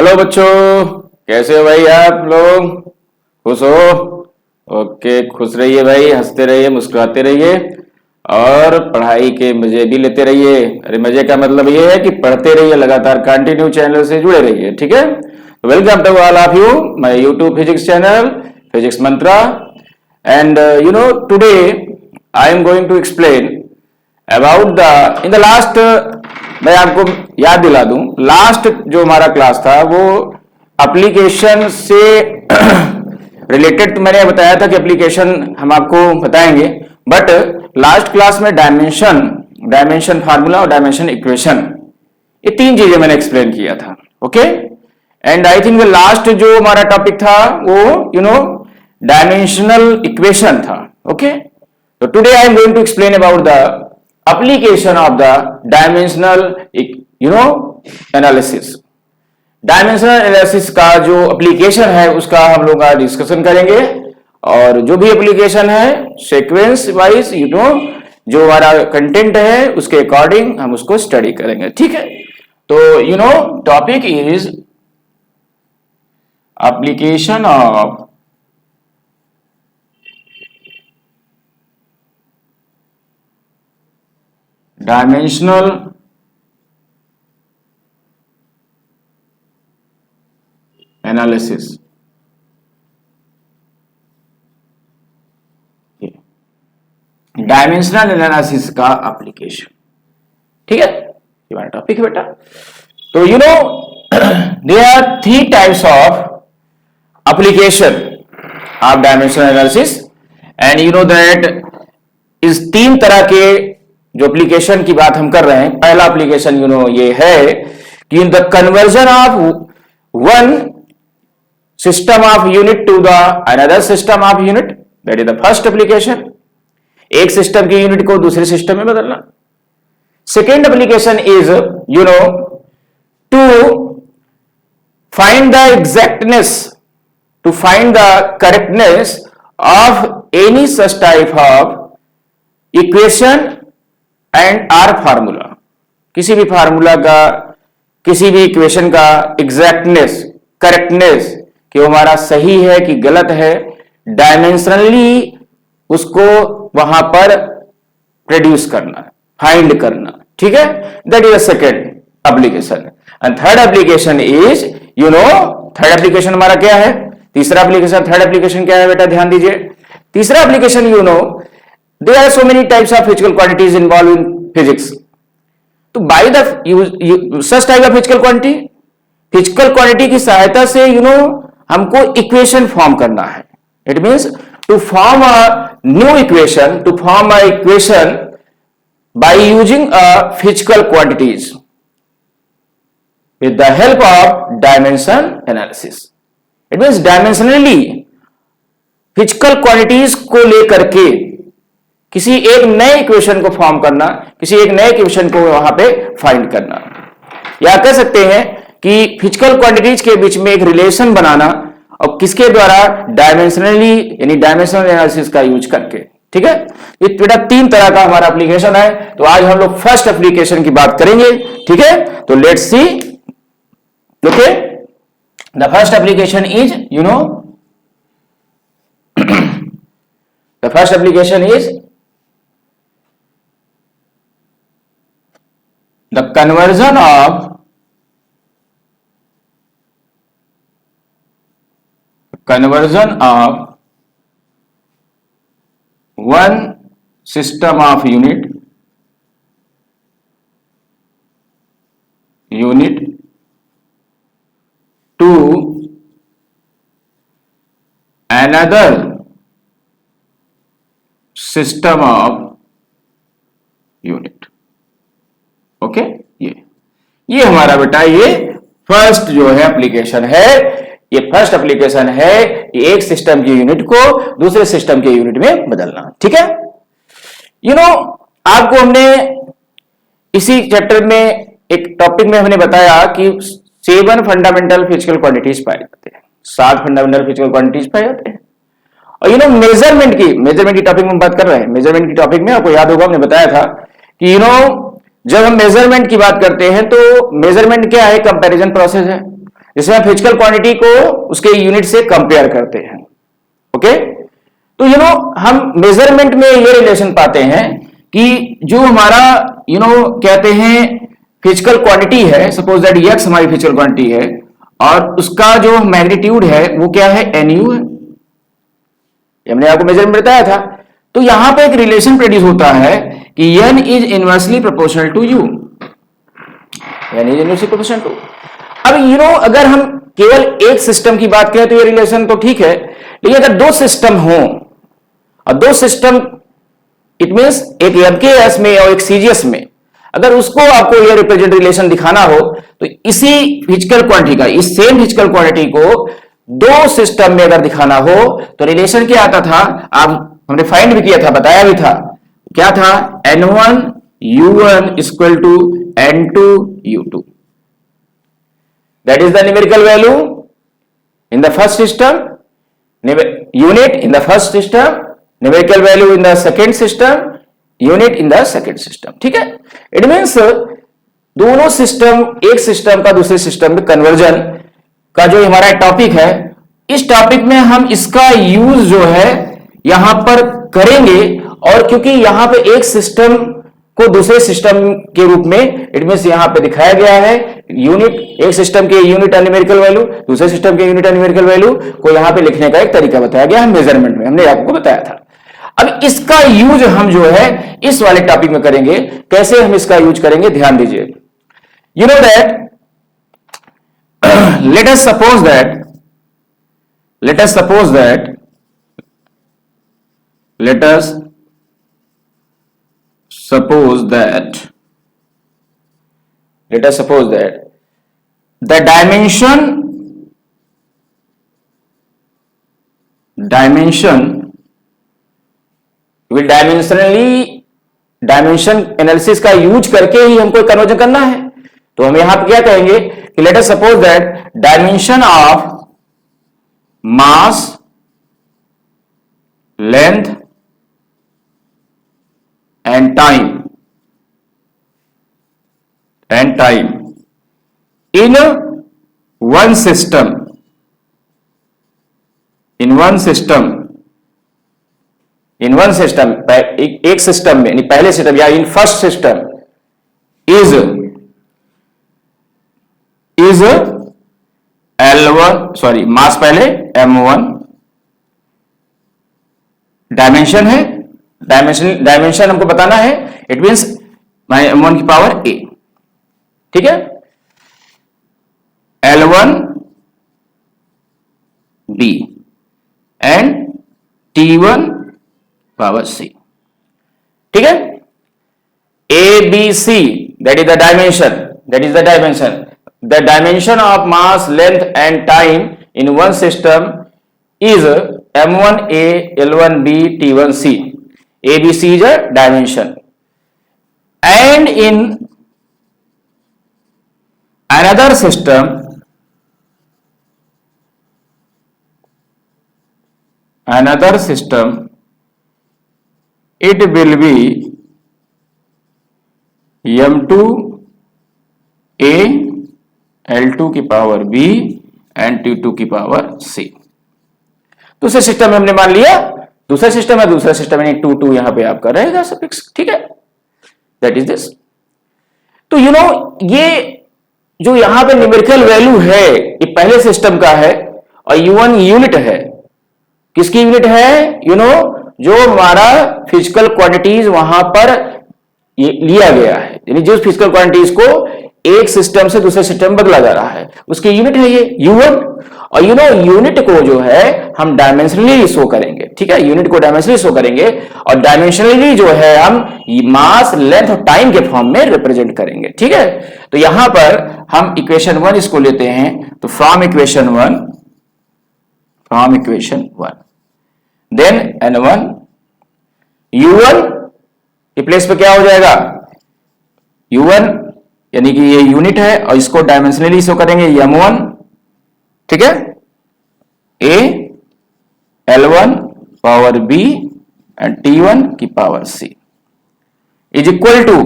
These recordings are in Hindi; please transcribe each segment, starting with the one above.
हेलो बच्चों, कैसे हो भाई आप लोग? खुश हो? ओके, खुश रहिए भाई, हंसते रहिए, मुस्कुराते रहिए और पढ़ाई के मजे भी लेते रहिए। अरे मजे का मतलब ये है कि पढ़ते रहिए, लगातार कंटिन्यू चैनल से जुड़े रहिए। ठीक है, तो welcome to all of you my YouTube physics channel physics Mantra. And today I am going to explain about the in the last. मैं आपको याद दिला दूं, लास्ट जो हमारा क्लास था वो एप्लीकेशन से रिलेटेड। तो मैंने बताया था कि एप्लीकेशन हम आपको बताएंगे, बट लास्ट क्लास में डायमेंशन फार्मूला और डायमेंशन इक्वेशन, ये तीन चीजें मैंने एक्सप्लेन किया था। Okay, and I think the last जो हमारा टॉपिक था वो डायमेंशनल इक्वेशन था। Okay, so today I am going to explain about the application of the dimensional analysis. Dimensional analysis का जो एप्लीकेशन है उसका हम लोग आज डिस्कशन करेंगे, और जो भी एप्लीकेशन है सीक्वेंस वाइज जो हमारा कंटेंट है उसके अकॉर्डिंग हम उसको स्टडी करेंगे। ठीक है, तो topic is application of dimensional analysis. Dimensional analysis का एप्लीकेशन। ठीक है, ये हमारा टॉपिक है बेटा। तो there are three types of application of dimensional analysis, and you know that इस तीन तरह के जो एप्लीकेशन की बात हम कर रहे हैं। पहला एप्लीकेशन ये है कि in the conversion of one system of unit to the another system of unit, that is the first application. एक सिस्टम की यूनिट को दूसरे सिस्टम में बदलना। Second application is to find the exactness, to find the correctness of any such type of equation and or formula. किसी भी फार्मूला का, किसी भी इक्वेशन का एग्जैक्टनेस, करेक्टनेस, कि वो हमारा सही है कि गलत है, डायमेंशनली उसको वहां पर प्रोड्यूस करना, फाइंड करना। ठीक है, that is the second application. And third application is third application हमारा क्या है? तीसरा एप्लीकेशन, थर्ड एप्लीकेशन क्या है बेटा? ध्यान दीजिए। तीसरा application there are so many types of physical quantities involved in physics. तो by the such type of physical quantity की सहायता से हमको इक्वेशन फॉर्म करना है। It means to form a new equation, to form a equation by using a physical quantities with the help of dimension analysis. It means dimensionally physical quantities को लेकर के किसी एक नए इक्वेशन को फॉर्म करना, किसी एक नए इक्वेशन को वहां पे फाइंड करना, या कह सकते हैं कि फिजिकल क्वांटिटीज के बीच में एक रिलेशन बनाना, और किसके द्वारा? डायमेंशनली, यानी डायमेंशनल एनालिसिस का यूज करके। ठीक है, ये बेटा तीन तरह का हमारा एप्लीकेशन है। तो आज हम लोग फर्स्ट एप्लीकेशन की बात करेंगे। ठीक है, तो let's see. Okay, the first application is the first application is the conversion of one system of unit to another system of unit। Okay, ये हमारा बेटा ये फर्स्ट जो है एप्लीकेशन है। ये फर्स्ट एप्लीकेशन है कि एक सिस्टम की यूनिट को दूसरे सिस्टम के यूनिट में बदलना। ठीक है, आपको हमने इसी चैप्टर में एक टॉपिक में हमने बताया कि 7 फंडामेंटल फिजिकल क्वांटिटीज पाए जाते हैं, 7 फंडामेंटल फिजिकल क्वांटिटीज पाए जाते हैं। और मेजरमेंट की टॉपिक में बात कर रहे हैं। मेजरमेंट की टॉपिक में आपको याद होगा हमने बताया था कि जब हम मेजरमेंट की बात करते हैं तो मेजरमेंट क्या है? कंपैरिजन प्रोसेस है। जिसमें हम फिजिकल क्वांटिटी को उसके यूनिट से कंपेयर करते हैं। ओके, तो हम मेजरमेंट में ये रिलेशन पाते हैं कि जो हमारा कहते हैं फिजिकल क्वांटिटी है, सपोज दैट एक्स हमारी फिजिकल क्वांटिटी है और उसका जो मैग्नीट्यूड है वो क्या है, एनयू है। हमने आपको मेजरमेंट बताया था। तो यहां पे एक रिलेशन प्रोड्यूस होता है कि n is inversely proportional to u, n is inversely proportional to. अब अगर हम केवल एक सिस्टम की बात करें तो ये रिलेशन तो ठीक है, लेकिन अगर दो सिस्टम हो और दो सिस्टम, इट मींस एक एमकेएस में और एक सीजीएस में, अगर उसको आपको ये रिप्रेजेंट रिलेशन दिखाना हो तो इसी फिजिकल क्वांटिटी का, इस सेम फिजिकल क्वांटिटी को दो सिस्टम में अगर दिखाना हो तो रिलेशन क्या आता था, आप हमने फाइंड भी किया था, बताया भी था, क्या था, n1 u1 equal to n2 u2। That is the numerical value in the first system, unit in the first system, numerical value in the second system, unit in the second system. ठीक है, इट मींस दोनों सिस्टम, एक सिस्टम का दूसरे सिस्टम में कन्वर्जन का जो हमारा टॉपिक है, इस टॉपिक में हम इसका यूज जो है यहां पर करेंगे। और क्योंकि यहां पे एक सिस्टम को दूसरे सिस्टम के रूप में, इट मींस यहां पे दिखाया गया है यूनिट, एक सिस्टम के यूनिट न्यूमेरिकल वैल्यू, दूसरे सिस्टम के यूनिट न्यूमेरिकल वैल्यू को यहां पे लिखने का एक तरीका बताया गया है मेजरमेंट में, हमने आपको बताया था। अब इसका यूज हम जो है इस वाले टॉपिक में करेंगे। कैसे हम इसका यूज करेंगे, ध्यान दीजिए। You know that let us suppose that let us suppose that the dimension will dimension analysis का यूज करके ही हमको कन्वर्जन करना है। तो हम यहां पर क्या कहेंगे कि let us suppose that dimension of mass, length and time in one system एक सिस्टम में, पहले सिस्टम या in first system is L1, sorry mass पहले M1, डायमेंशन है, डायमेंशन हमको बताना है, इट मींस M1 की पावर A। ठीक है, L1 B and T1 power C। ठीक है, ABC, that is the dimension. The dimension of mass, length and time in one system is M1A, L1B, T1C. ABC is a dimension. And in another system, it will be M2A, L2 की पावर B एंड T2 की पावर C। दूसरे सिस्टम में हमने मान लिया दूसरा सिस्टम है, दूसरा सिस्टम यानी 2 यहां पे आपका रहेगा सफिक्स। ठीक है, दैट इज दिस। तो ये जो यहां पे न्यूमेरिकल वैल्यू है ये पहले सिस्टम का है और U1 यूनिट है। किसकी यूनिट है, जो हमारा फिजिकल क्वांटिटीज वहां पर ये लिया गया है, यानी जिस फिजिकल क्वांटिटीज को एक सिस्टम से दूसरे सिस्टम में बदला जा रहा है उसकी यूनिट है ये U1। और यूनिट को जो है हम डायमेंशनली शो करेंगे। ठीक है, यूनिट को डायमेंशनली शो करेंगे और डायमेंशनली जो है हम मास, लेंथ और टाइम के फॉर्म में रिप्रेजेंट करेंगे। ठीक है, तो यहां पर हम इक्वेशन 1 इसको लेते हैं। तो from equation 1 then N1 U1 के प्लेस पे क्या हो जाएगा, U1 यानी कि ये यूनिट है और इसको डायमेंशनली शो करेंगे M1। ठीक है, A L1 power B and T1 की power C is equal to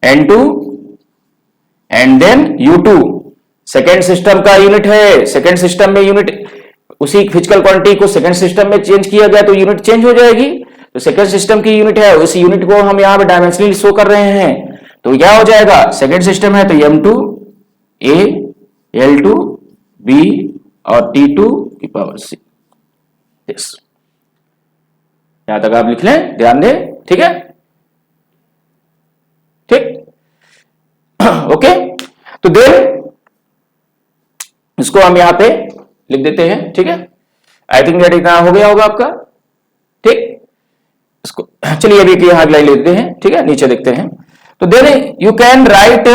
N2 and then U2 second system का यूनिट है, सेकेंड सिस्टम में यूनिट उसी फिजिकल क्वांटिटी को सेकेंड सिस्टम में चेंज किया गया तो यूनिट चेंज हो जाएगी। तो सेकेंड सिस्टम की यूनिट है, उस यूनिट को हम यहां पे डायमेंशनली शो कर रहे हैं, तो क्या हो जाएगा, सेकेंड सिस्टम है तो M2 A L2 B और T2 की पावर C। यहां तक आप लिख लें, ध्यान दें, ठीक है, ठीक। ओके, तो देन इसको हम यहां पे लिख देते हैं, ठीक है। आई थिंक दैट इतना हो गया होगा आपका, ठीक। इसको चलिए अभी यहां लाइन लेते हैं, ठीक है, नीचे देखते हैं। तो then you can write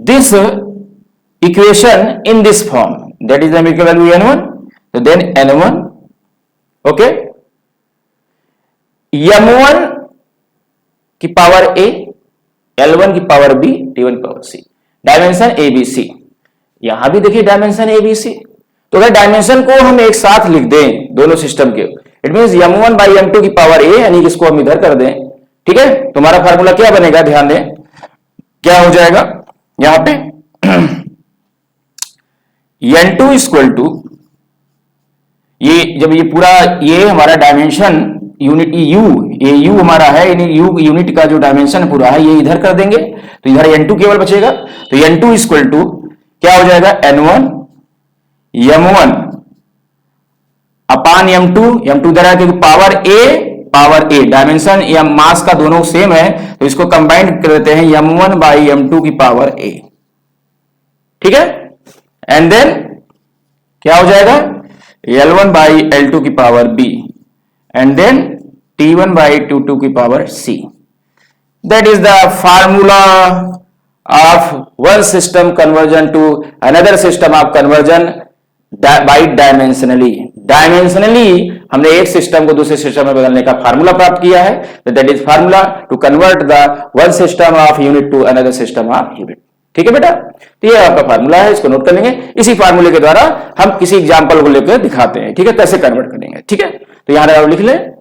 this equation in this form, that is the numerical value n1, तो देन n1 ओके m1 की पावर a, L1 की पावर b, T1 की पावर c, डायमेंशन ABC। यहां भी देखिए डायमेंशन ABC, तो अगर डायमेंशन को हम एक साथ लिख दें दोनों सिस्टम के, it means m1 by m2 की पावर a, यानी इसको हम इधर कर दें, ठीक है। तुम्हारा फार्मूला क्या बनेगा, ध्यान दें, क्या हो जाएगा यहां पे n2 इक्वल टू, ये जब ये पूरा ये हमारा डायमेंशन यूनिट u, ये u हमारा है, यानी u यूनिट का जो डायमेंशन पूरा है ये इधर कर देंगे, तो इधर n2 केवल बचेगा, तो n2 इक्वल टू क्या हो जाएगा, n1 m1 अपान m2, m2 इधर है क्योंकि पावर a डायमेंशन या मास का दोनों सेम है, तो इसको कंबाइन कर देते हैं m1 बाई m2 की पावर a, ठीक है। एंड देन क्या हो जाएगा, L1 बाई L2 की power b, and then T1 by T2 की power c। That is the formula of one system conversion to another system of conversion by dimensionally. Dimensionally हमने एक सिस्टम को दूसरे सिस्टम में बदलने का फार्मूला प्राप्त किया है, that is formula to convert the one system of unit to another system of unit, ठीक है बेटा। तो ये आपका फार्मूला है, इसको नोट कर लेंगे। इसी फार्मूले के द्वारा हम किसी एग्जांपल को लेकर दिखाते हैं, ठीक है, कैसे कन्वर्ट करेंगे, ठीक है। तो यहां आप लिख लें,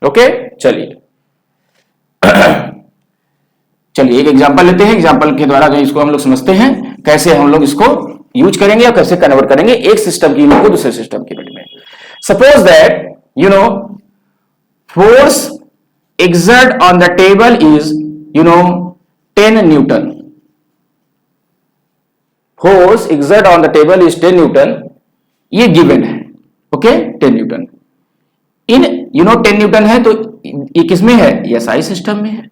ओके। चलिए चलिए एक एग्जांपल लेते हैं, एग्जांपल के द्वारा जो इसको हम लोग समझते हैं कैसे हम लोग इसको यूज करेंगे और कैसे कन्वर्ट करेंगे एक सिस्टम की यूनिट को दूसरे सिस्टम की यूनिट में। Suppose that you know force exert on the table is 10 Newton. Force exert on the table is 10 Newton, ये गिवन है, ओके, 10 न्यूटन। इन 10 न्यूटन है, तो ये किसमें है, SI सिस्टम में है,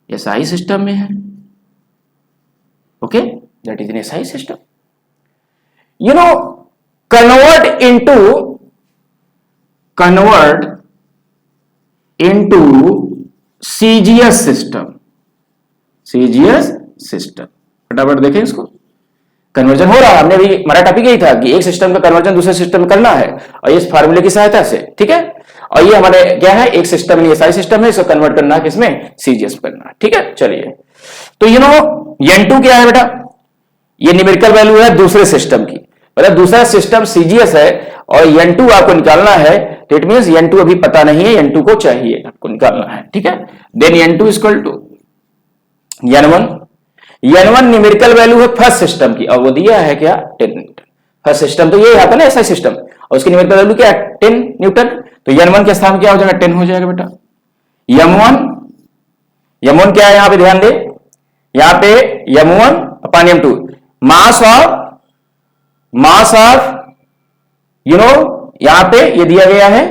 SI सिस्टम में है, okay, that is in SI system. convert into CGS system. फटाफट देखें इसको, कन्वर्जन हो रहा है। हमने भी, हमारा टॉपिक यही था कि एक सिस्टम का कन्वर्जन दूसरे सिस्टम में करना है, और इस फार्मूले की सहायता से, ठीक है। और ये हमारे क्या है, एक सिस्टम SI सिस्टम है, इसको कन्वर्ट करना है किसमें, CGS करना है, ठीक है। चलिए, तो n2 क्या है बेटा, ये न्यूमेरिकल वैल्यू है दूसरे सिस्टम की, मतलब दूसरा सिस्टम CGS है और n2 आपको निकालना है, तो इट मींस n2 अभी पता नहीं है, n2 को चाहिए आपको निकालना है, ठीक है। Then n2 equal to n1 numerical value है फर्स्ट सिस्टम की, और वो दिया है क्या, 10 न्यूटन। फर्स्ट सिस्टम तो ये आता है ना SI सिस्टम, और उसकी न्यूमेरिकल वैल्यू क्या है, 10 न्यूटन। तो n1 के स्थान क्या हो जाएगा, 10 हो जाएगा बेटा। m1 क्या है, यहां पे ध्यान दे, यहां पे m1 upon m2 mass of यहां पे ये दिया गया है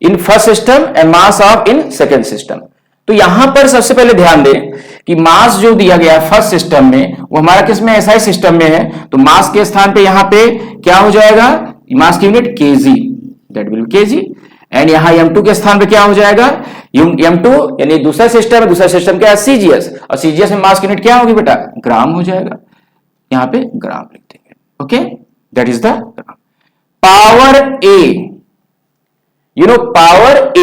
in first system and mass of in second system. तो यहां पर सबसे पहले ध्यान दें कि मास जो दिया गया फर्स्ट सिस्टम में वो हमारा किसमें, SI सिस्टम में है, तो मास के स्थान पे यहां पे क्या हो जाएगा, मास की unit kg, that will be kg। And यहां m2 के स्थान पे क्या हो जाएगा, m2 यानी दूसरा सिस्टम है, दूसरा सिस्टम क्या है, CGS, और CGS में मास की यूनिट क्या होगी बेटा, ग्राम हो जाएगा, यहां पे ग्राम लिख देंगे, okay, that is the gram. Power A, power A,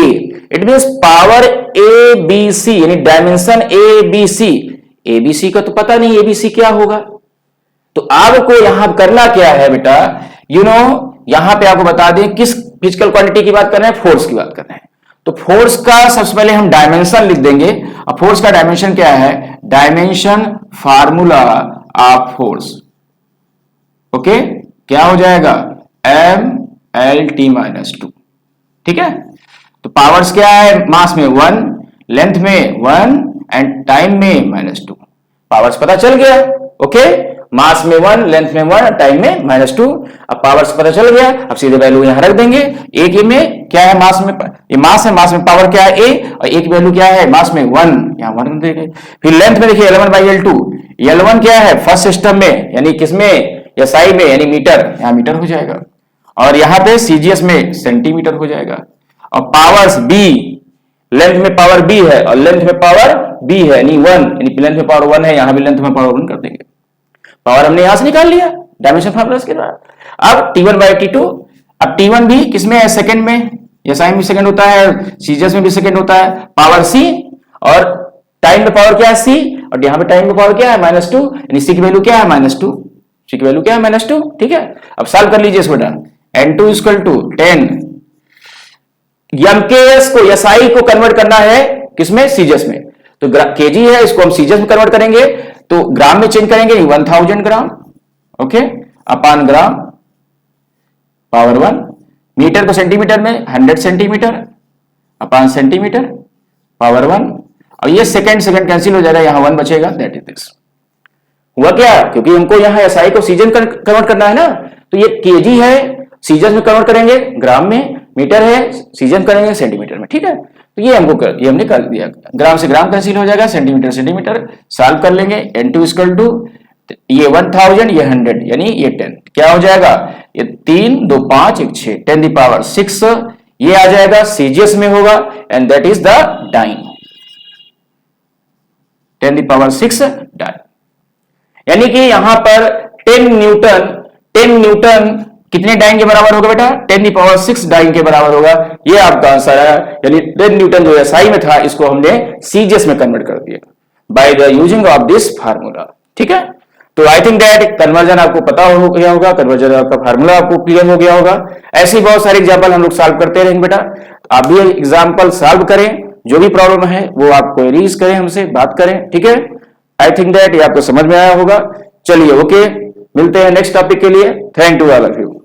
it means power ABC, यानी डायमेंशन ABC का तो पता नहीं ABC क्या होगा, तो आपको यहां करना क्या है बेटा, यहां पे आपको बता दें किस फिजिकल क्वांटिटी की बात कर रहे हैं, फोर्स की बात कर रहे हैं। तो फोर्स का सबसे पहले हम डायमेंशन लिख देंगे, और फोर्स का डायमेंशन क्या है, dimension formula of force. Okay, क्या हो जाएगा mLT-2। ठीक है, तो पावर्स क्या है, मास में 1, लेंथ में 1 एंड टाइम में -2। पावर्स पता चल गया। ओके, मास में 1, लेंथ में 1, टाइम में -2। अब पावर्स पता चल गया, अब सीधे वैल्यू यहां रख देंगे। ए के में क्या है, मास में, ये मास है, मास में पावर क्या है ए, और ए की वैल्यू क्या है, मास में 1, यहां 1 देंगे। फिर लेंथ में देखिए L1/L2, L1 क्या है फर्स्ट सिस्टम में, यानी किसमें, SI में, यानी मीटर, यहां मीटर हो जाएगा। और यहां पे CGS में सेंटीमीटर हो जाएगा। और पावर्स B, लेंथ में पावर B है और लेंथ में पावर B है, यानी 1, यानी लेंथ में पावर 1 है, यहां भी लेंथ में पावर 1 कर देंगे। पावर हमने यहां से निकाल लिया डायमेंशन फार्मूला के द्वारा। अब T1/T2, अब T1 भी किसमें है, सेकंड में, SI में सेकंड होता है, CGS में भी सेकंड होता है। पावर C, और टाइम में पावर क्या है C, और यहां पे टाइम में पावर क्या है -2, यानी C की वैल्यू क्या है -2, C की वैल्यू क्या है -2। ठीक है, अब सॉल्व कर लीजिए इसको। N2 = 10। MKS को SI को कन्वर्ट करना है किसमें, CGS में। तो kg है, इसको हम CGS में कन्वर्ट करेंगे तो ग्राम में चेंज करेंगे, 1000 ग्राम। ओके, अपान ग्राम पावर 1। मीटर को सेंटीमीटर में 100 सेंटीमीटर अपान सेंटीमीटर पावर 1। और ये सेकंड कैंसिल हो जाएगा, यहां 1 बचेगा, दैट इज दिस। हुआ क्या, क्योंकि हमको यहां SI को CGS में कन्वर्ट करना है ना, तो ये kg है, CGS में कन्वर्ट करेंगे ग्राम में, मीटर है, CGS करेंगे सेंटीमीटर में। ठीक है, तो ये हमने कर दिया, ग्राम से ग्राम कैंसिल हो जाएगा, सेंटीमीटर सेंटीमीटर, सॉल्व कर लेंगे। N2 = ये 1000, ये 100, यानी ये 10, क्या हो जाएगा, ये 3 2 5 1 6, 10⁶, ये आ जाएगा CGS में होगा, and that is the dyne, 10⁶ dyne. यानी कि यहां पर 10 न्यूटन कितने डाइन के बराबर होगा बेटा, 10⁶ डाइन के बराबर होगा। ये आपका आंसर है, यानी 10 न्यूटन जो SI में था, इसको हमने CGS में कन्वर्ट कर दिया by the using of this formula. ठीक है, तो आई थिंक दैट कन्वर्जन आपको पता हो गया होगा, कन्वर्जन आपका फार्मूला आपको क्लियर हो गया होगा। ऐसी बहुत सारे एग्जाम्पल हम लोग सॉल्व करते रहेंगे बेटा, आप भी एग्जाम्पल सॉल्व करें, जो भी प्रॉब्लम है वो आप क्वेरीज करें, हमसे बात करें। ठीक है, आई थिंक दैट ये आपको समझ में आया होगा। चलिए, ओके, मिलते हैं नेक्स्ट टॉपिक के लिए। Thank you all of you.